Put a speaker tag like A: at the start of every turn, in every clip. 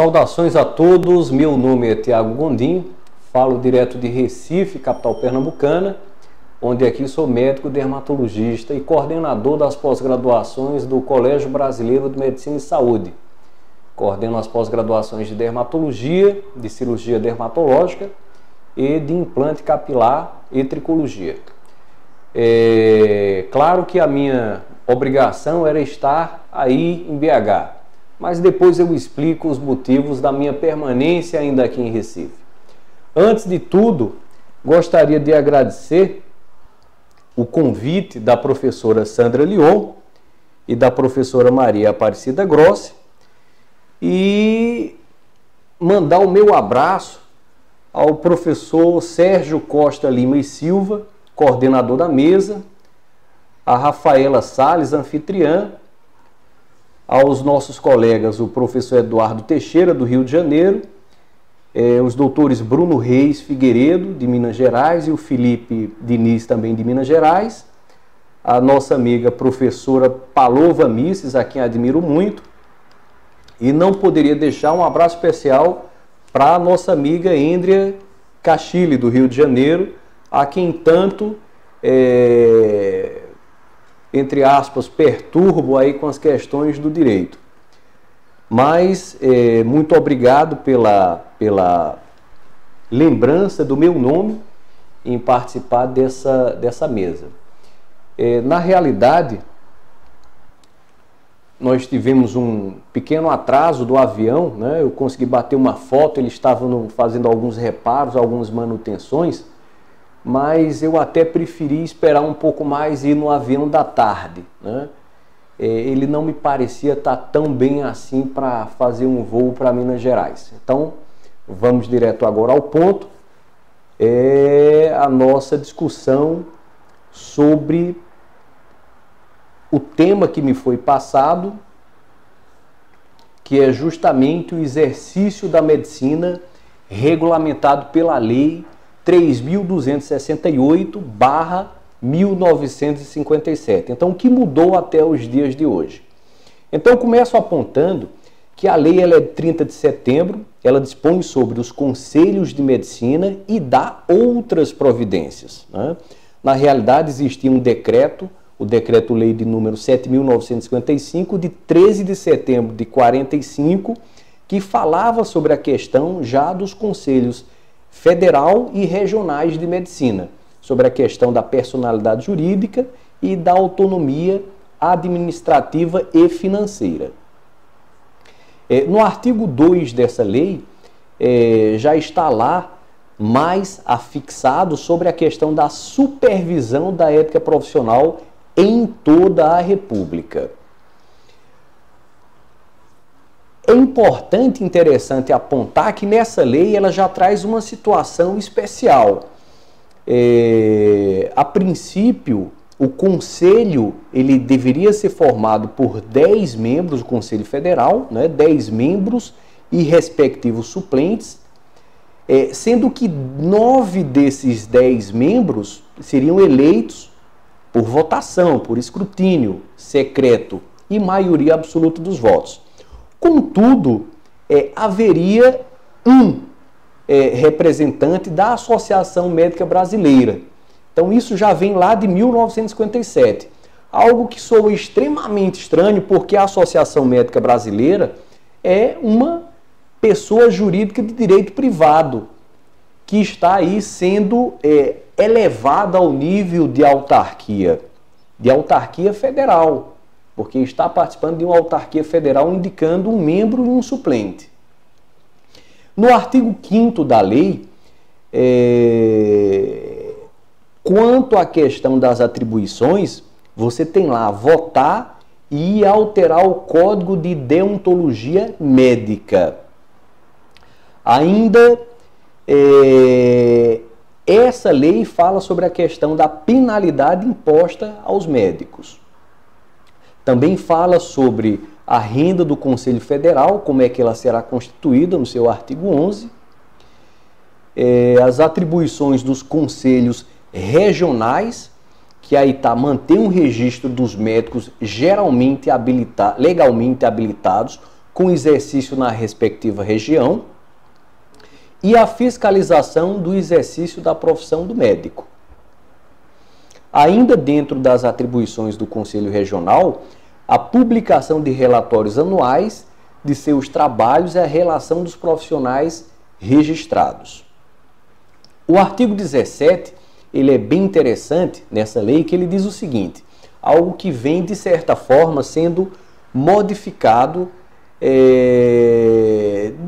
A: Saudações a todos, meu nome é Tiago Gondim, falo direto de Recife, capital pernambucana, onde aqui sou médico dermatologista e coordenador das pós-graduações do Colégio Brasileiro de Medicina e Saúde. Coordeno as pós-graduações de dermatologia, de cirurgia dermatológica e de implante capilar e tricologia. Claro que a minha obrigação era estar aí em BH, mas depois eu explico os motivos da minha permanência ainda aqui em Recife. Antes de tudo, gostaria de agradecer o convite da professora Sandra Lyon e da professora Maria Aparecida Grossi e mandar o meu abraço ao professor Sérgio Costa Lima e Silva, coordenador da mesa, a Rafaela Salles, anfitriã, aos nossos colegas, o professor Eduardo Teixeira, do Rio de Janeiro, os doutores Bruno Reis Figueiredo, de Minas Gerais, e o Felipe Diniz, também de Minas Gerais, a nossa amiga professora Palova Misses, a quem admiro muito, e não poderia deixar um abraço especial para a nossa amiga Endria Cachille, do Rio de Janeiro, a quem tanto, entre aspas, perturbo aí com as questões do direito. Mas muito obrigado pela lembrança do meu nome em participar dessa mesa. Na realidade, nós tivemos um pequeno atraso do avião, né? Eu consegui bater uma foto, eles estavam fazendo alguns reparos, algumas manutenções, mas eu até preferi esperar um pouco mais e ir no avião da tarde, né? Ele não me parecia estar tão bem assim para fazer um voo para Minas Gerais. Então, vamos direto agora ao ponto. A nossa discussão sobre o tema que me foi passado, que é justamente o exercício da medicina regulamentado pela Lei 3.268/1957. Então, o que mudou até os dias de hoje? Então, eu começo apontando que a lei ela é de 30 de setembro, ela dispõe sobre os conselhos de medicina e dá outras providências, né? Na realidade, existia um decreto, o Decreto-Lei de número 7.955, de 13 de setembro de 45, que falava sobre a questão já dos conselhos federal e regionais de medicina, sobre a questão da personalidade jurídica e da autonomia administrativa e financeira. No artigo 2 dessa lei, já está lá mais afixado sobre a questão da supervisão da ética profissional em toda a República. É importante e interessante apontar que nessa lei ela já traz uma situação especial. A princípio, o Conselho ele deveria ser formado por 10 membros do Conselho Federal, né, 10 membros e respectivos suplentes, sendo que 9 desses 10 membros seriam eleitos por votação, por escrutínio secreto e maioria absoluta dos votos. Contudo, haveria um representante da Associação Médica Brasileira. Então isso já vem lá de 1957. Algo que soa extremamente estranho, porque a Associação Médica Brasileira é uma pessoa jurídica de direito privado, que está aí sendo elevada ao nível de autarquia federal, porque está participando de uma autarquia federal indicando um membro e um suplente. No artigo 5º da lei, quanto à questão das atribuições, você tem lá votar e alterar o Código de Deontologia Médica. Ainda, essa lei fala sobre a questão da penalidade imposta aos médicos. Também fala sobre a renda do Conselho Federal, como é que ela será constituída, no seu artigo 11. As atribuições dos conselhos regionais, que aí está manter um registro dos médicos legalmente habilitados, com exercício na respectiva região, e a fiscalização do exercício da profissão do médico. Ainda dentro das atribuições do Conselho Regional, a publicação de relatórios anuais de seus trabalhos e a relação dos profissionais registrados. O artigo 17, ele é bem interessante nessa lei, que ele diz o seguinte: algo que vem, de certa forma, sendo modificado,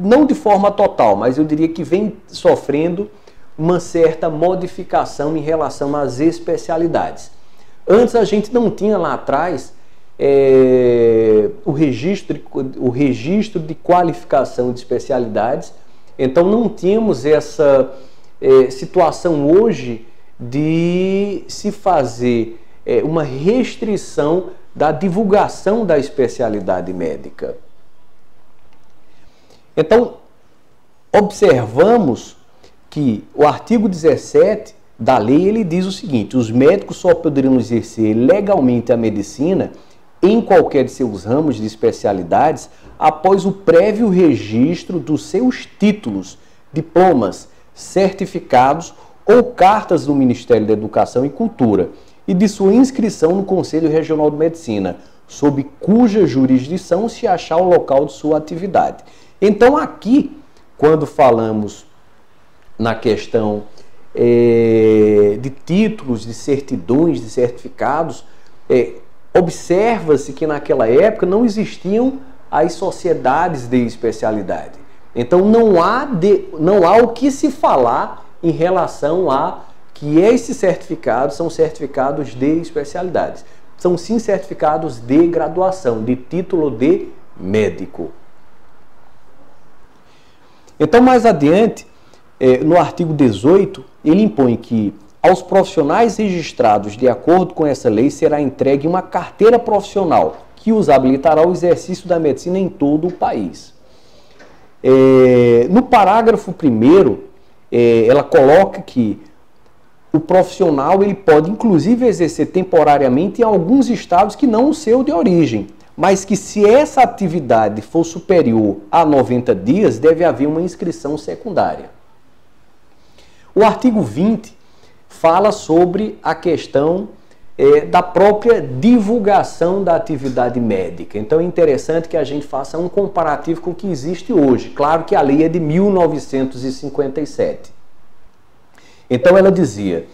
A: não de forma total, mas eu diria que vem sofrendo uma certa modificação em relação às especialidades. Antes a gente não tinha lá atrás o registro de qualificação de especialidades, então não tínhamos essa situação hoje de se fazer uma restrição da divulgação da especialidade médica. Então, observamos que o artigo 17 da lei, ele diz o seguinte: os médicos só poderão exercer legalmente a medicina em qualquer de seus ramos de especialidades após o prévio registro dos seus títulos, diplomas, certificados ou cartas do Ministério da Educação e Cultura e de sua inscrição no Conselho Regional de Medicina, sob cuja jurisdição se achar o local de sua atividade. Então aqui, quando falamos na questão de títulos, de certidões, de certificados, observa-se que naquela época não existiam as sociedades de especialidade. Então não há o que se falar em relação a que esses certificados são certificados de especialidades. São sim certificados de graduação, de título de médico. Então, mais adiante, no artigo 18, ele impõe que aos profissionais registrados de acordo com essa lei será entregue uma carteira profissional que os habilitará ao exercício da medicina em todo o país. No parágrafo 1º, ela coloca que o profissional ele pode inclusive exercer temporariamente em alguns estados que não o seu de origem, mas que se essa atividade for superior a 90 dias, deve haver uma inscrição secundária. O artigo 20 fala sobre a questão da própria divulgação da atividade médica. Então é interessante que a gente faça um comparativo com o que existe hoje. Claro que a lei é de 1957. Então ela dizia: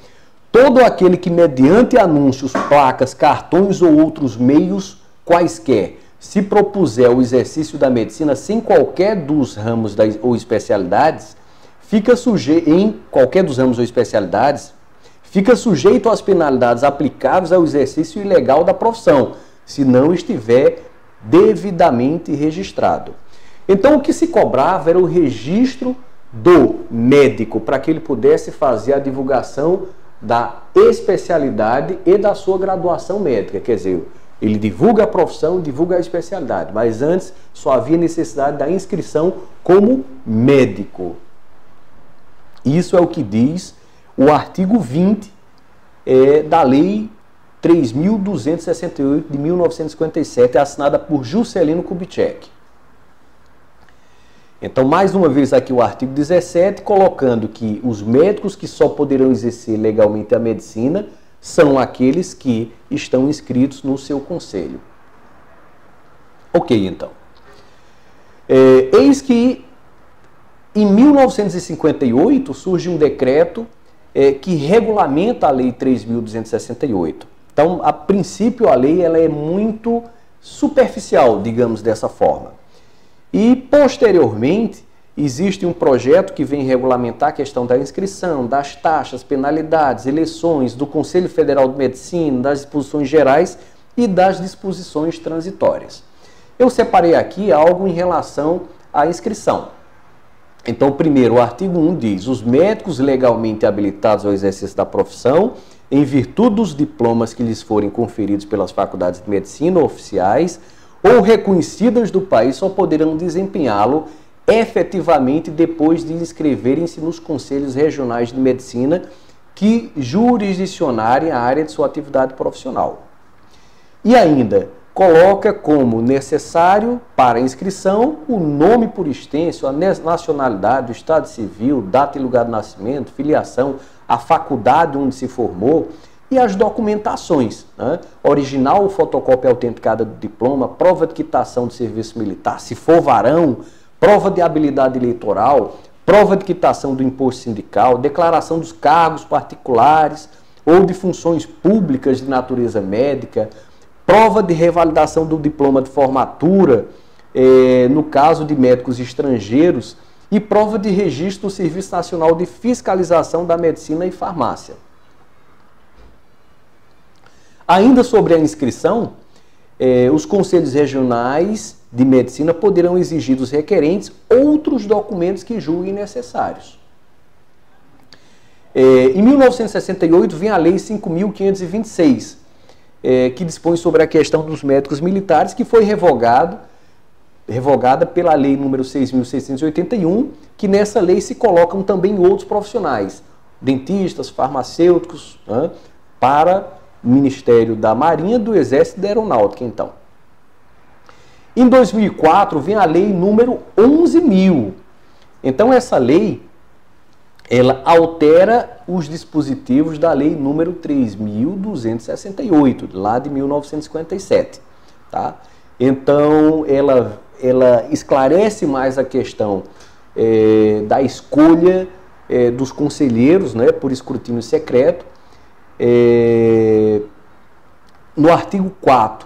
A: todo aquele que mediante anúncios, placas, cartões ou outros meios quaisquer se propuser o exercício da medicina sem qualquer dos ramos ou especialidades, fica sujeito às penalidades aplicáveis ao exercício ilegal da profissão, se não estiver devidamente registrado. Então o que se cobrava era o registro do médico, para que ele pudesse fazer a divulgação da especialidade e da sua graduação médica. Quer dizer, ele divulga a profissão, divulga a especialidade, mas antes só havia necessidade da inscrição como médico. Isso é o que diz o artigo 20 da Lei 3.268 de 1957, assinada por Juscelino Kubitschek. Então, mais uma vez aqui o artigo 17, colocando que os médicos que só poderão exercer legalmente a medicina são aqueles que estão inscritos no seu conselho. Ok, então. Eis que em 1958 surge um decreto que regulamenta a Lei 3.268. Então, a princípio, a lei ela é muito superficial, digamos dessa forma. E, posteriormente, existe um projeto que vem regulamentar a questão da inscrição, das taxas, penalidades, eleições, do Conselho Federal de Medicina, das disposições gerais e das disposições transitórias. Eu separei aqui algo em relação à inscrição. Então, primeiro, o artigo 1 diz: os médicos legalmente habilitados ao exercício da profissão, em virtude dos diplomas que lhes forem conferidos pelas faculdades de medicina oficiais ou reconhecidas do país, só poderão desempenhá-lo efetivamente depois de inscreverem-se nos conselhos regionais de medicina que jurisdicionarem a área de sua atividade profissional. E ainda, coloca como necessário para inscrição o nome por extenso, a nacionalidade, o estado civil, data e lugar de nascimento, filiação, a faculdade onde se formou e as documentações, né? Original ou fotocópia autenticada do diploma, prova de quitação de serviço militar, se for varão, prova de habilidade eleitoral, prova de quitação do imposto sindical, declaração dos cargos particulares ou de funções públicas de natureza médica, prova de revalidação do diploma de formatura, no caso de médicos estrangeiros, e prova de registro do Serviço Nacional de Fiscalização da Medicina e Farmácia. Ainda sobre a inscrição, os conselhos regionais de medicina poderão exigir dos requerentes outros documentos que julguem necessários. Em 1968 vem a Lei 5.526, que dispõe sobre a questão dos médicos militares, que foi revogada pela Lei número 6.681, que nessa lei se colocam também outros profissionais, dentistas, farmacêuticos, né, para o Ministério da Marinha, do Exército e da Aeronáutica, então. Em 2004 vem a Lei número 11.000. Então essa lei, ela altera os dispositivos da Lei número 3.268, lá de 1957. Tá? Então, ela esclarece mais a questão da escolha dos conselheiros, né, por escrutínio secreto. No artigo 4º,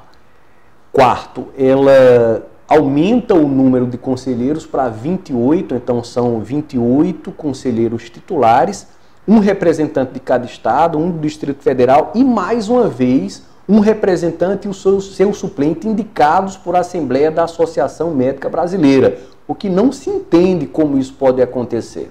A: ela aumenta o número de conselheiros para 28, então são 28 conselheiros titulares, um representante de cada estado, um do Distrito Federal e, mais uma vez, um representante e o seu suplente indicados por Assembleia da Associação Médica Brasileira, o que não se entende como isso pode acontecer.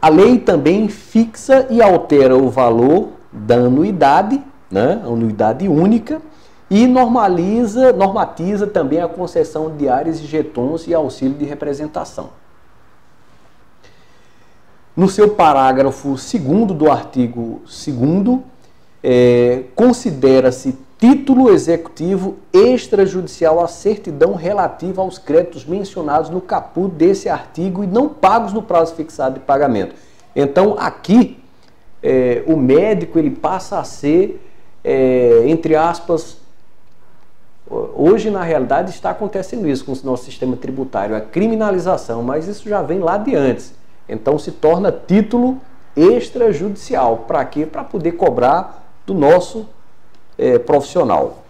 A: A lei também fixa e altera o valor da anuidade, né, anuidade única, e normatiza também a concessão de diárias e jetons e auxílio de representação. No seu parágrafo 2º do artigo 2º, considera-se título executivo extrajudicial a certidão relativa aos créditos mencionados no caput desse artigo e não pagos no prazo fixado de pagamento. Então, aqui, o médico ele passa a ser, entre aspas, hoje na realidade está acontecendo isso com o nosso sistema tributário, a criminalização, mas isso já vem lá de antes. Então se torna título extrajudicial. Para quê? Para poder cobrar do nosso profissional.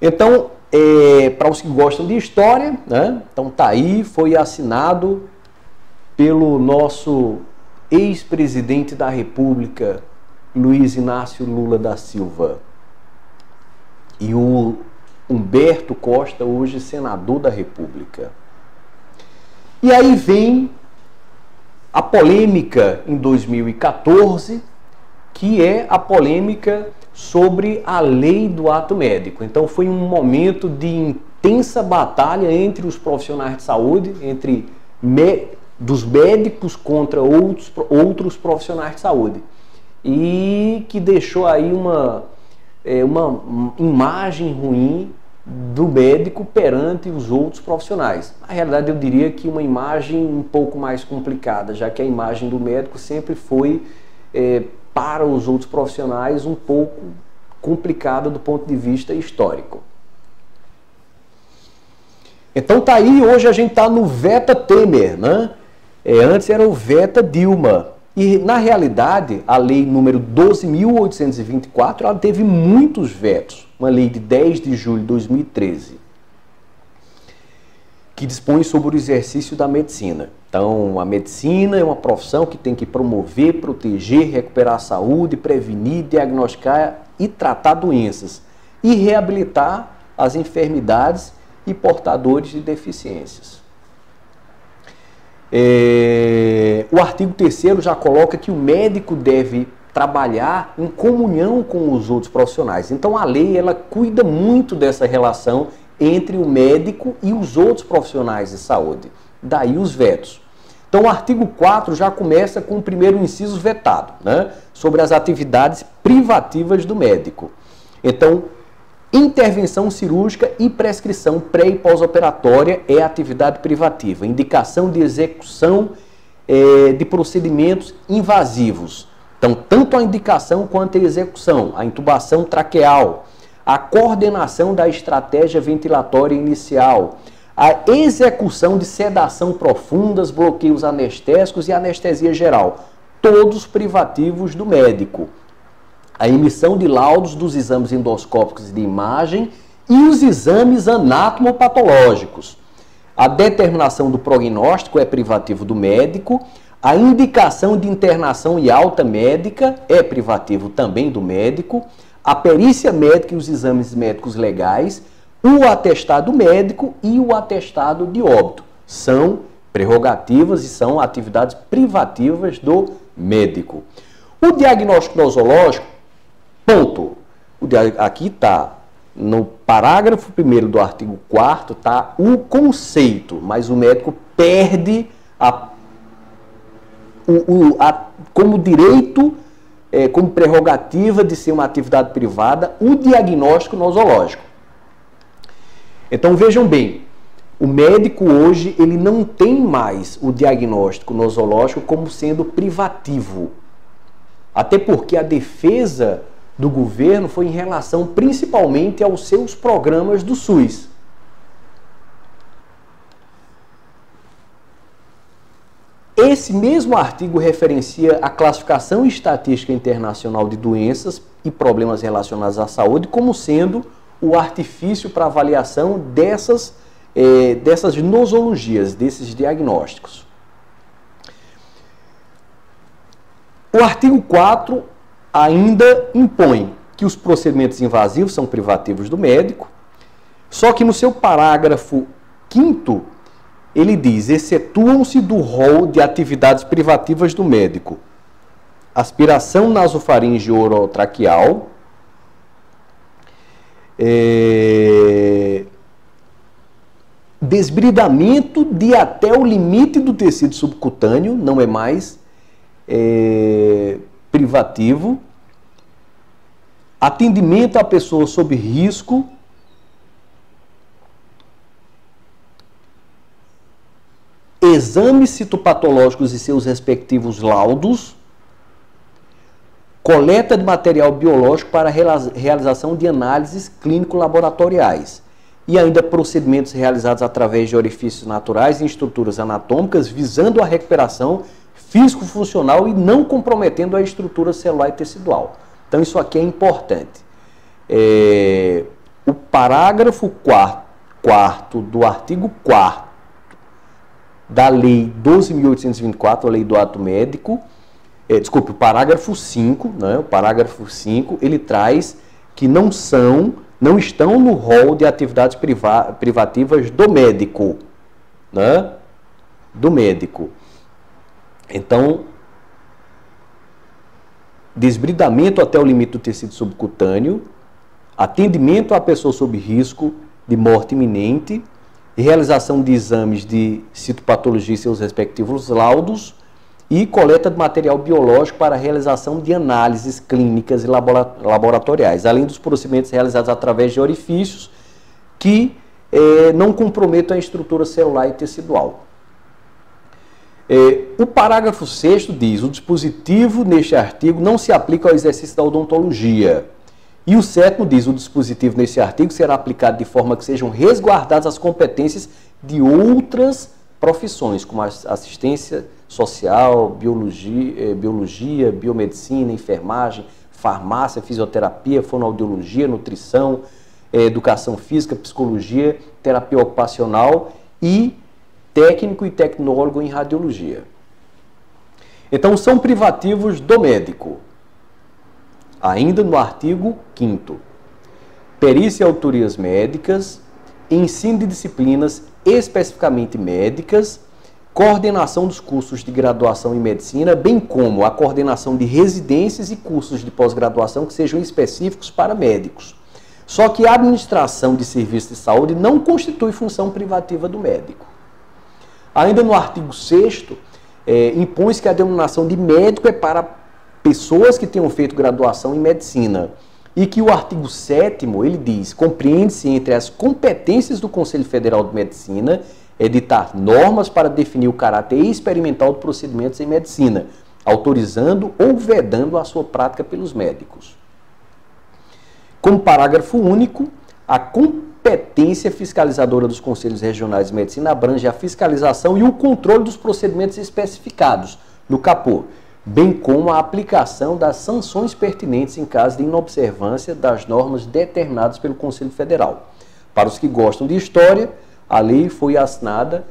A: Então, para os que gostam de história, né? Então tá aí, foi assinado pelo nosso ex-presidente da República, Luiz Inácio Lula da Silva, e o Humberto Costa, hoje senador da República. E aí vem a polêmica em 2014, que é a polêmica sobre a lei do ato médico. Então foi um momento de intensa batalha entre os profissionais de saúde, dos médicos contra outros profissionais de saúde. E que deixou aí uma imagem ruim do médico perante os outros profissionais. Na realidade, eu diria que uma imagem um pouco mais complicada, já que a imagem do médico sempre foi, para os outros profissionais, um pouco complicada do ponto de vista histórico. Então tá aí, hoje a gente tá no Veta Temer, né? Antes era o Veta Dilma. E, na realidade, a lei número 12.824, ela teve muitos vetos. Uma lei de 10 de julho de 2013, que dispõe sobre o exercício da medicina. Então, a medicina é uma profissão que tem que promover, proteger, recuperar a saúde, prevenir, diagnosticar e tratar doenças. E reabilitar as enfermidades e portadores de deficiências. O artigo 3º já coloca que o médico deve trabalhar em comunhão com os outros profissionais. Então a lei ela cuida muito dessa relação entre o médico e os outros profissionais de saúde. Daí os vetos. Então, o artigo 4 já começa com o primeiro inciso vetado, né? Sobre as atividades privativas do médico. Então, intervenção cirúrgica e prescrição pré e pós-operatória é atividade privativa. Indicação de execução de procedimentos invasivos. Então, tanto a indicação quanto a execução, a intubação traqueal, a coordenação da estratégia ventilatória inicial, a execução de sedação profundas, bloqueios anestésicos e anestesia geral, todos privativos do médico. A emissão de laudos dos exames endoscópicos de imagem e os exames anatomopatológicos. A determinação do prognóstico é privativo do médico. A indicação de internação e alta médica é privativo também do médico. A perícia médica e os exames médicos legais, o atestado médico e o atestado de óbito. São prerrogativas e são atividades privativas do médico. O diagnóstico nosológico, ponto. Aqui está, no parágrafo 1º do artigo 4º, está o conceito, mas o médico perde como direito, como prerrogativa de ser uma atividade privada, o diagnóstico nosológico. Então vejam bem, o médico hoje ele não tem mais o diagnóstico nosológico como sendo privativo. Até porque a defesa do governo foi em relação principalmente aos seus programas do SUS. Esse mesmo artigo referencia a classificação estatística internacional de doenças e problemas relacionados à saúde como sendo o artifício para avaliação dessas nosologias, desses diagnósticos. O artigo 4 ainda impõe que os procedimentos invasivos são privativos do médico, só que no seu parágrafo 5º, ele diz, excetuam-se do rol de atividades privativas do médico: aspiração nasofaríngeo orotraqueal, desbridamento de até o limite do tecido subcutâneo, não é mais privativo, atendimento a pessoa sob risco, exames citopatológicos e seus respectivos laudos, coleta de material biológico para realização de análises clínico-laboratoriais e ainda procedimentos realizados através de orifícios naturais e estruturas anatômicas visando a recuperação físico-funcional e não comprometendo a estrutura celular e tecidual. Então isso aqui é importante. O parágrafo 4º do artigo 4º da Lei 12.824, a Lei do Ato Médico, o parágrafo 5, né, o parágrafo 5, ele traz que não estão no rol de atividades privativas do médico, né, do médico. Então, desbridamento até o limite do tecido subcutâneo, atendimento à pessoa sob risco de morte iminente, realização de exames de citopatologia e seus respectivos laudos e coleta de material biológico para a realização de análises clínicas e laboratoriais, além dos procedimentos realizados através de orifícios que não comprometam a estrutura celular e tecidual. O parágrafo 6º diz: o dispositivo neste artigo não se aplica ao exercício da odontologia. E o 7º diz: o dispositivo neste artigo será aplicado de forma que sejam resguardadas as competências de outras profissões, como assistência social, biologia, biomedicina, enfermagem, farmácia, fisioterapia, fonoaudiologia, nutrição, educação física, psicologia, terapia ocupacional e técnico e tecnólogo em radiologia. Então, são privativos do médico. Ainda no artigo 5º, perícia e autorias médicas, ensino de disciplinas especificamente médicas, coordenação dos cursos de graduação em medicina, bem como a coordenação de residências e cursos de pós-graduação que sejam específicos para médicos. Só que a administração de serviços de saúde não constitui função privativa do médico. Ainda no artigo 6º, impõe-se que a denominação de médico é para pessoas que tenham feito graduação em medicina. E que o artigo 7º, ele diz, compreende-se entre as competências do Conselho Federal de Medicina editar normas para definir o caráter experimental de procedimentos em medicina, autorizando ou vedando a sua prática pelos médicos. Como parágrafo único, a competência fiscalizadora dos Conselhos Regionais de Medicina abrange a fiscalização e o controle dos procedimentos especificados no caput, bem como a aplicação das sanções pertinentes em caso de inobservância das normas determinadas pelo Conselho Federal. Para os que gostam de história, a lei foi assinada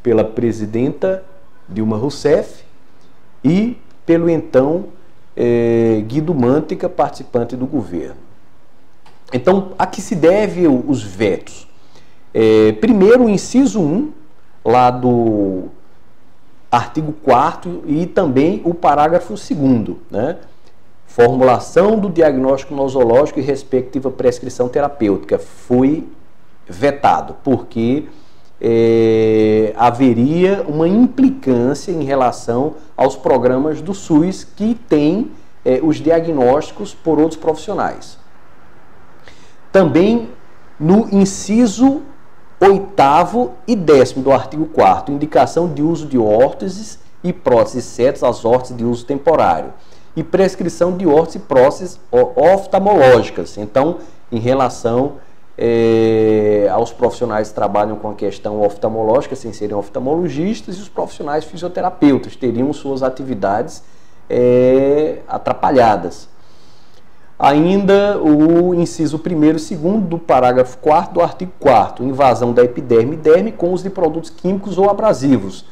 A: pela presidenta Dilma Rousseff e pelo então Guido Mantega, participante do governo. Então, a que se deve os vetos? Primeiro, o inciso 1, lá do artigo 4º e também o parágrafo 2º, né? Formulação do diagnóstico nosológico e respectiva prescrição terapêutica foi vetado, porque haveria uma implicância em relação aos programas do SUS que têm os diagnósticos por outros profissionais. Também no inciso 8º e 10º do artigo 4º, indicação de uso de órteses e próteses exceto as órteses de uso temporário, e prescrição de órteses e próteses oftalmológicas. Então, em relação aos profissionais que trabalham com a questão oftalmológica, sem serem oftalmologistas, e os profissionais fisioterapeutas teriam suas atividades atrapalhadas. Ainda o inciso 1º e 2º do parágrafo 4º do artigo 4º, invasão da epiderme e derme com uso de produtos químicos ou abrasivos,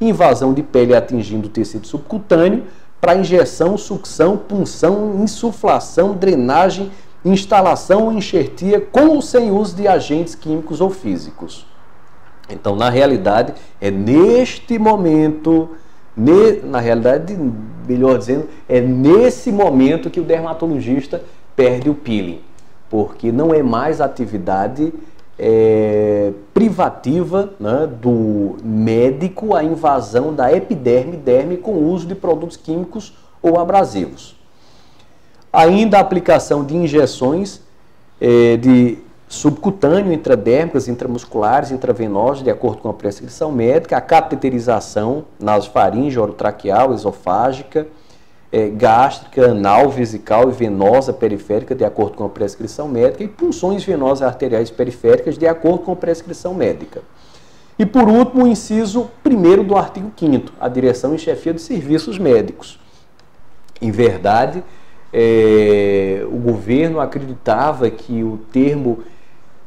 A: invasão de pele atingindo o tecido subcutâneo para injeção, sucção, punção, insuflação, drenagem, instalação ou enxertia com ou sem uso de agentes químicos ou físicos. Então, na realidade, é neste momento, na realidade, melhor dizendo, é nesse momento que o dermatologista perde o peeling, porque não é mais atividade privativa, né, do médico a invasão da epiderme e derme com o uso de produtos químicos ou abrasivos. Ainda a aplicação de injeções de subcutâneo, intradérmicas, intramusculares, intravenosas, de acordo com a prescrição médica, a cateterização nasofaríngea, orotraqueal, esofágica, gástrica, anal, vesical e venosa periférica, de acordo com a prescrição médica, e punções venosas arteriais periféricas, de acordo com a prescrição médica. E, por último, o inciso 1º do artigo 5º, a direção e chefia de serviços médicos. Em verdade, o governo acreditava que o termo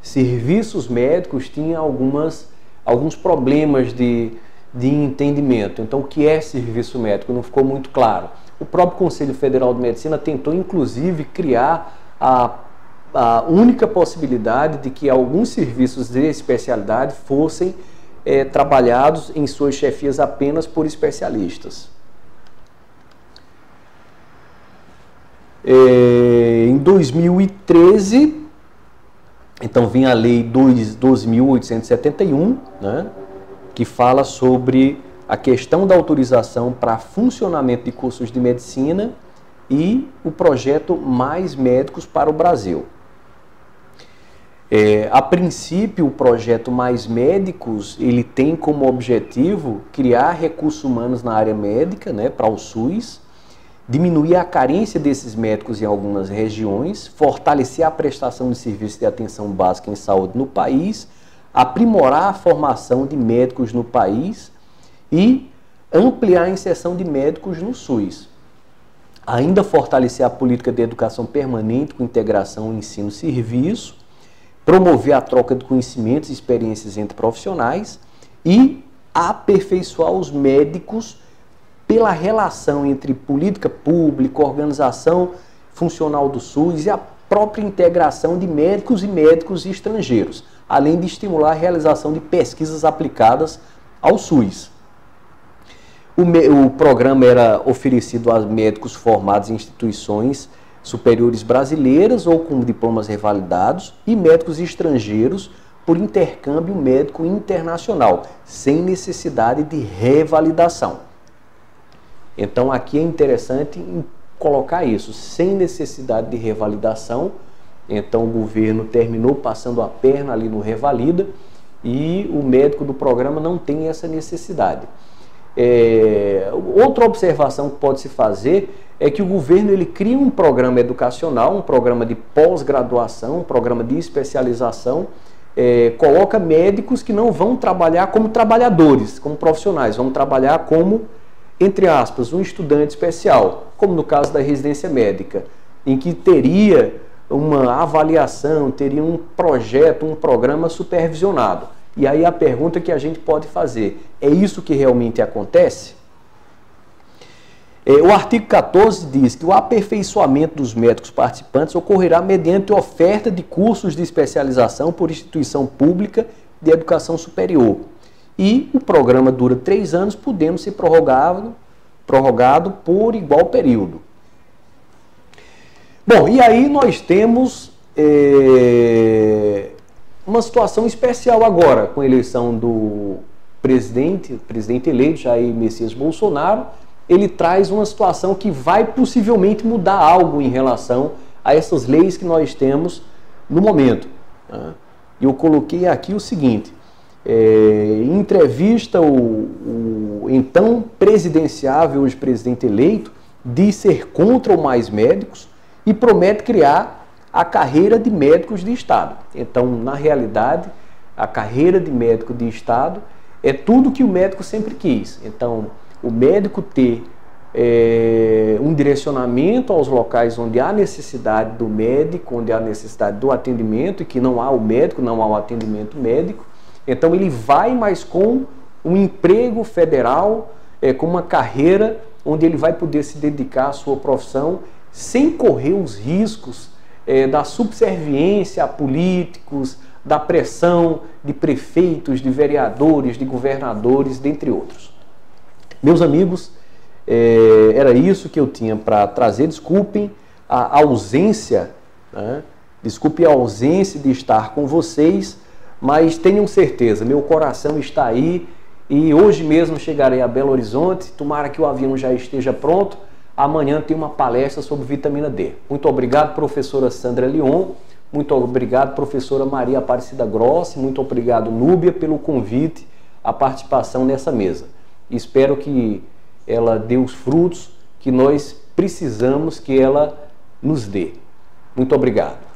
A: serviços médicos tinha alguns problemas de entendimento. Então, o que é serviço médico? Não ficou muito claro. O próprio Conselho Federal de Medicina tentou, inclusive, criar a única possibilidade de que alguns serviços de especialidade fossem trabalhados em suas chefias apenas por especialistas. Em 2013, então vinha a Lei 12.871, né, que fala sobre a questão da autorização para funcionamento de cursos de medicina e o projeto Mais Médicos para o Brasil. A princípio, o projeto Mais Médicos, ele tem como objetivo criar recursos humanos na área médica, né, para o SUS, diminuir a carência desses médicos em algumas regiões, fortalecer a prestação de serviços de atenção básica em saúde no país, aprimorar a formação de médicos no país e ampliar a inserção de médicos no SUS. Ainda fortalecer a política de educação permanente com integração ensino-serviço, promover a troca de conhecimentos e experiências entre profissionais e aperfeiçoar os médicos pela relação entre política pública, organização funcional do SUS e a própria integração de médicos e médicos estrangeiros, além de estimular a realização de pesquisas aplicadas ao SUS. O programa era oferecido a médicos formados em instituições superiores brasileiras ou com diplomas revalidados e médicos estrangeiros por intercâmbio médico internacional, sem necessidade de revalidação. Então aqui é interessante colocar isso, sem necessidade de revalidação. Então o governo terminou passando a perna ali no revalida e o médico do programa não tem essa necessidade. Outra observação que pode se fazer é que o governo ele cria um programa educacional, um programa de pós-graduação, um programa de especialização, coloca médicos que não vão trabalhar como trabalhadores, como profissionais, vão trabalhar como, entre aspas, um estudante especial, como no caso da residência médica, em que teria uma avaliação, teria um projeto, um programa supervisionado. E aí a pergunta que a gente pode fazer, é isso que realmente acontece? O artigo 14 diz que o aperfeiçoamento dos médicos participantes ocorrerá mediante oferta de cursos de especialização por instituição pública de educação superior. E o programa dura 3 anos, podendo ser prorrogado por igual período. Bom, e aí nós temos uma situação especial agora, com a eleição do presidente eleito, Jair Messias Bolsonaro. Ele traz uma situação que vai possivelmente mudar algo em relação a essas leis que nós temos no momento. Eu coloquei aqui o seguinte, em entrevista o então presidenciável, hoje presidente eleito, diz ser contra o Mais Médicos e promete criar a carreira de médicos de Estado. Então, na realidade, a carreira de médico de Estado é tudo que o médico sempre quis. Então, o médico ter um direcionamento aos locais onde há necessidade do médico, onde há necessidade do atendimento e que não há o médico, não há o atendimento médico. Então ele vai mais com um emprego federal, com uma carreira onde ele vai poder se dedicar à sua profissão sem correr os riscos da subserviência a políticos, da pressão de prefeitos, de vereadores, de governadores, dentre outros. Meus amigos, era isso que eu tinha para trazer. Desculpem a ausência, desculpe a ausência de estar com vocês, mas tenham certeza, meu coração está aí e hoje mesmo chegarei a Belo Horizonte, tomara que o avião já esteja pronto. Amanhã tem uma palestra sobre vitamina D. Muito obrigado, professora Sandra Leon, muito obrigado, professora Maria Aparecida Grossi, muito obrigado, Núbia, pelo convite, a participação nessa mesa. Espero que ela dê os frutos que nós precisamos que ela nos dê. Muito obrigado.